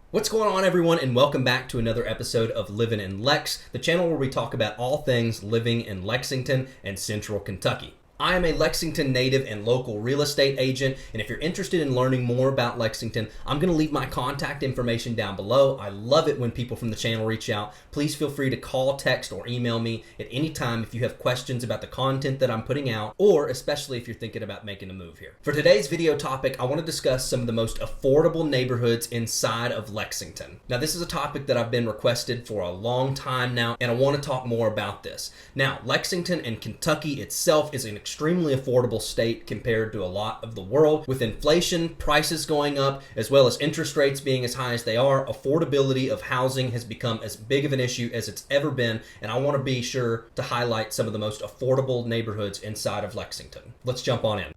What's going on, everyone, and welcome back to another episode of Livin in Lex, the channel where we talk about all things living in Lexington and Central Kentucky. I am a Lexington native and local real estate agent, and if you're interested in learning more about Lexington, I'm going to leave my contact information down below. I love it when people from the channel reach out. Please feel free to call, text, or email me at any time if you have questions about the content that I'm putting out, or especially if you're thinking about making a move here. For today's video topic, I want to discuss some of the most affordable neighborhoods inside of Lexington. Now, this is a topic that I've been requested for a long time now, and I want to talk more about this. Now, Lexington and Kentucky itself is an extremely affordable state compared to a lot of the world. With inflation, prices going up, as well as interest rates being as high as they are, affordability of housing has become as big of an issue as it's ever been, and I want to be sure to highlight some of the most affordable neighborhoods inside of Lexington. Let's jump on in.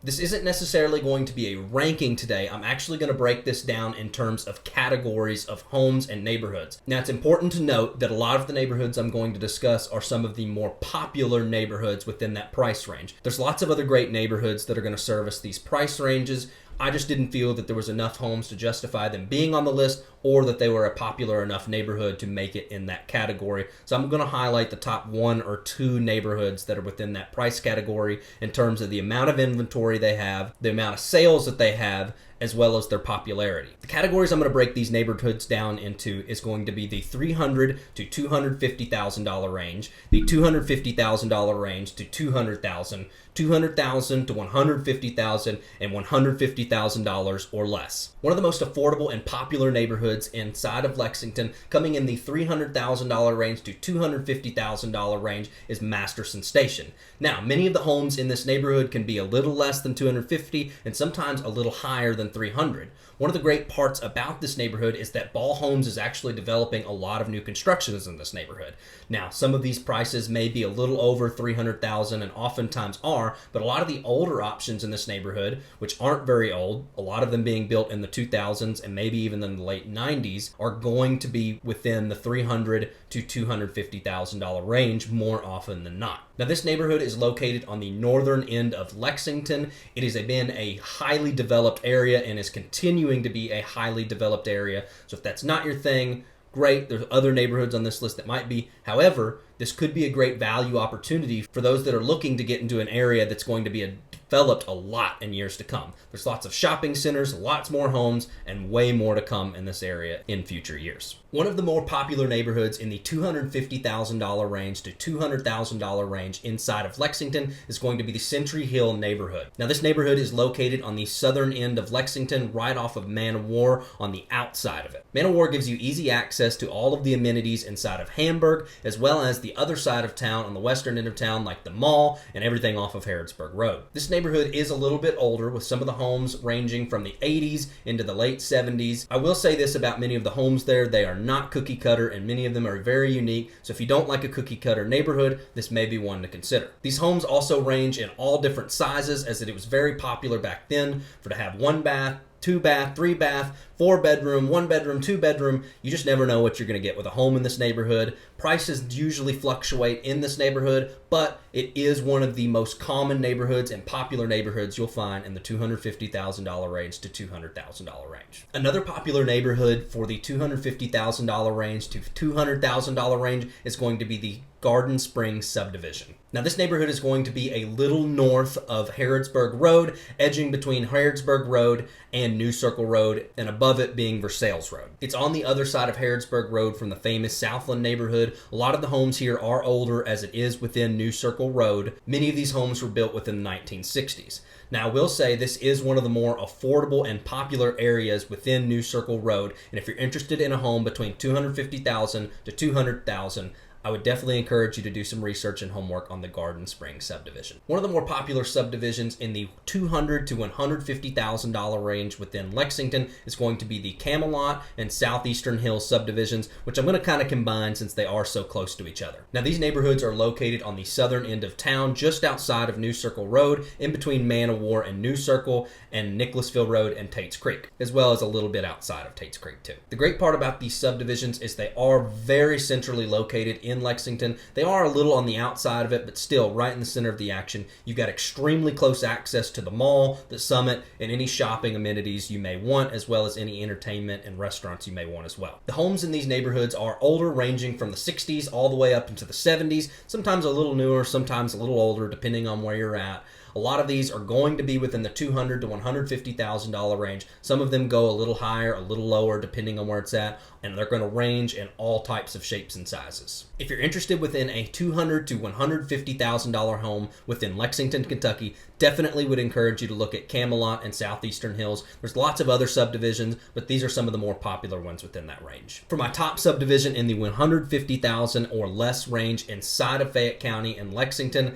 This isn't necessarily going to be a ranking today. I'm actually going to break this down in terms of categories of homes and neighborhoods. Now, it's important to note that a lot of the neighborhoods I'm going to discuss are some of the more popular neighborhoods within that price range. There's lots of other great neighborhoods that are going to service these price ranges. I just didn't feel that there was enough homes to justify them being on the list, or that they were a popular enough neighborhood to make it in that category. So I'm going to highlight the top 1 or 2 neighborhoods that are within that price category in terms of the amount of inventory they have, the amount of sales that they have, as well as their popularity. The categories I'm going to break these neighborhoods down into is going to be the $300,000 to $250,000 range, the $250,000 range to $200,000, $200,000 to $150,000, and $150,000 or less. One of the most affordable and popular neighborhoods inside of Lexington, coming in the $300,000 range to $250,000 range, is Masterson Station. Now, many of the homes in this neighborhood can be a little less than $250,000 and sometimes a little higher than $300,000. One of the great parts about this neighborhood is that Ball Homes is actually developing a lot of new constructions in this neighborhood. Now, some of these prices may be a little over $300,000 and oftentimes are, but a lot of the older options in this neighborhood, which aren't very old, a lot of them being built in the 2000s and maybe even in the late 90s, are going to be within the $300,000 to $250,000 range more often than not. Now, this neighborhood is located on the northern end of Lexington. It has been a highly developed area and is continuing to be a highly developed area. So if that's not your thing, great. There's other neighborhoods on this list that might be. However, this could be a great value opportunity for those that are looking to get into an area that's going to be developed a lot in years to come. There's lots of shopping centers, lots more homes, and way more to come in this area in future years. One of the more popular neighborhoods in the $250,000 range to $200,000 range inside of Lexington is going to be the Century Hill neighborhood. Now, this neighborhood is located on the southern end of Lexington, right off of Man of War on the outside of it. Man of War gives you easy access to all of the amenities inside of Hamburg, as well as the other side of town on the western end of town, like the mall and everything off of Harrodsburg Road. This neighborhood is a little bit older, with some of the homes ranging from the 80s into the late 70s. I will say this about many of the homes there: they are not cookie cutter, and many of them are very unique. So if you don't like a cookie cutter neighborhood, this may be one to consider. These homes also range in all different sizes, as it was very popular back then to have 1 bath, 2 bath, 3 bath, 4 bedroom, 1 bedroom, 2 bedroom. You just never know what you're going to get with a home in this neighborhood. Prices usually fluctuate in this neighborhood, but it is one of the most common neighborhoods and popular neighborhoods you'll find in the $250,000 range to $200,000 range. Another popular neighborhood for the $250,000 range to $200,000 range is going to be the Garden Springs subdivision. Now, this neighborhood is going to be a little north of Harrodsburg Road, edging between Harrodsburg Road and New Circle Road, and above it being Versailles Road. It's on the other side of Harrodsburg Road from the famous Southland neighborhood. A lot of the homes here are older, as it is within New Circle Road. Many of these homes were built within the 1960s. Now, I will say this is one of the more affordable and popular areas within New Circle Road, and if you're interested in a home between $250,000 to $200,000, I would definitely encourage you to do some research and homework on the Garden Springs subdivision. One of the more popular subdivisions in the $200,000 to $150,000 range within Lexington is going to be the Camelot and Southeastern Hills subdivisions, which I'm going to kind of combine since they are so close to each other. Now, these neighborhoods are located on the southern end of town, just outside of New Circle Road, in between Man of War and New Circle, and Nicholasville Road and Tate's Creek, as well as a little bit outside of Tate's Creek too. The great part about these subdivisions is they are very centrally located in in Lexington. They are a little on the outside of it, but still right in the center of the action. You've got extremely close access to the mall, the Summit, and any shopping amenities you may want, as well as any entertainment and restaurants you may want as well. The homes in these neighborhoods are older, ranging from the 60s all the way up into the 70s, sometimes a little newer, sometimes a little older, depending on where you're at. A lot of these are going to be within the $200,000 to $150,000 range. Some of them go a little higher, a little lower, depending on where it's at, and they're going to range in all types of shapes and sizes. If you're interested within a $200,000 to $150,000 home within Lexington, Kentucky, definitely would encourage you to look at Camelot and Southeastern Hills. There's lots of other subdivisions, but these are some of the more popular ones within that range. For my top subdivision in the $150,000 or less range inside of Fayette County and Lexington,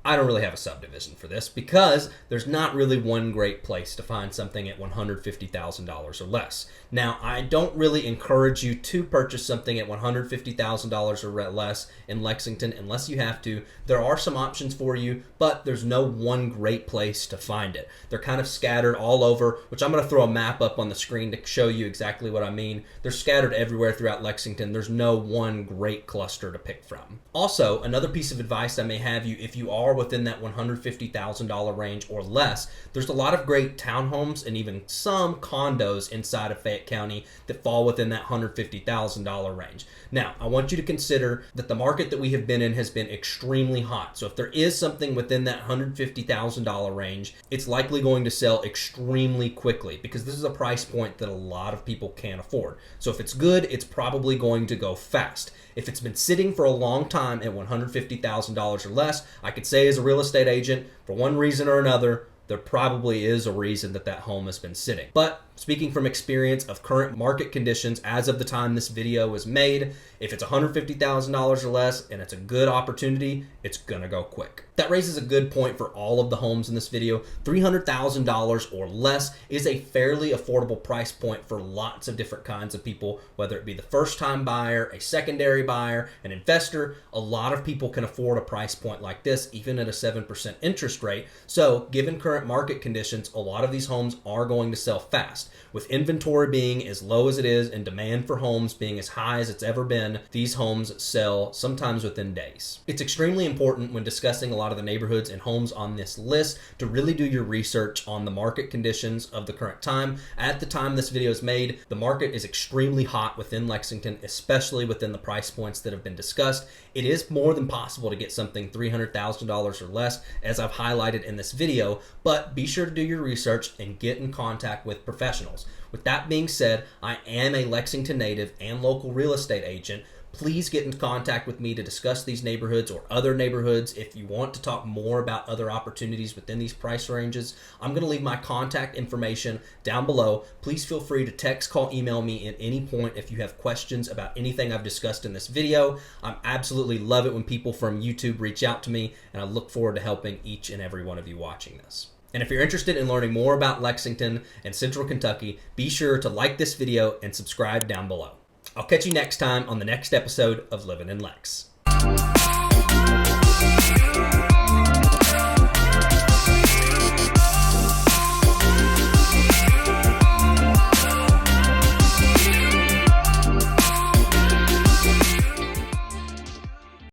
I don't really have a subdivision for this because there's not really one great place to find something at $150,000 or less. Now, I don't really encourage you to purchase something at $150,000 or less in Lexington unless you have to. There are some options for you, but there's no one great place to find it. They're kind of scattered all over, which I'm going to throw a map up on the screen to show you exactly what I mean. They're scattered everywhere throughout Lexington. There's no one great cluster to pick from. Also, another piece of advice I may have you if you are within that $150,000 range or less, there's a lot of great townhomes and even some condos inside of Fayette County that fall within that $150,000 range. Now, I want you to consider that the market that we have been in has been extremely hot. So if there is something within that $150,000 range, it's likely going to sell extremely quickly because this is a price point that a lot of people can't afford. So if it's good, it's probably going to go fast. If it's been sitting for a long time at $150,000 or less, I could say as a real estate agent, for one reason or another, there probably is a reason that that home has been sitting. But speaking from experience of current market conditions as of the time this video was made, if it's $150,000 or less and it's a good opportunity, it's gonna go quick. That raises a good point for all of the homes in this video. $300,000 or less is a fairly affordable price point for lots of different kinds of people, whether it be the first-time buyer, a secondary buyer, an investor. A lot of people can afford a price point like this, even at a 7% interest rate. So given current market conditions, a lot of these homes are going to sell fast. With inventory being as low as it is and demand for homes being as high as it's ever been, these homes sell sometimes within days. It's extremely important when discussing a lot of the neighborhoods and homes on this list to really do your research on the market conditions of the current time. At the time this video is made, the market is extremely hot within Lexington, especially within the price points that have been discussed. It is more than possible to get something $300,000 or less, as I've highlighted in this video, but be sure to do your research and get in contact with professionals. With that being said, I am a Lexington native and local real estate agent. Please get in contact with me to discuss these neighborhoods or other neighborhoods. If you want to talk more about other opportunities within these price ranges, I'm going to leave my contact information down below. Please feel free to text, call, email me at any point if you have questions about anything I've discussed in this video. I absolutely love it when people from YouTube reach out to me, and I look forward to helping each and every one of you watching this. And if you're interested in learning more about Lexington and Central Kentucky, be sure to like this video and subscribe down below. I'll catch you next time on the next episode of Livin' in Lex.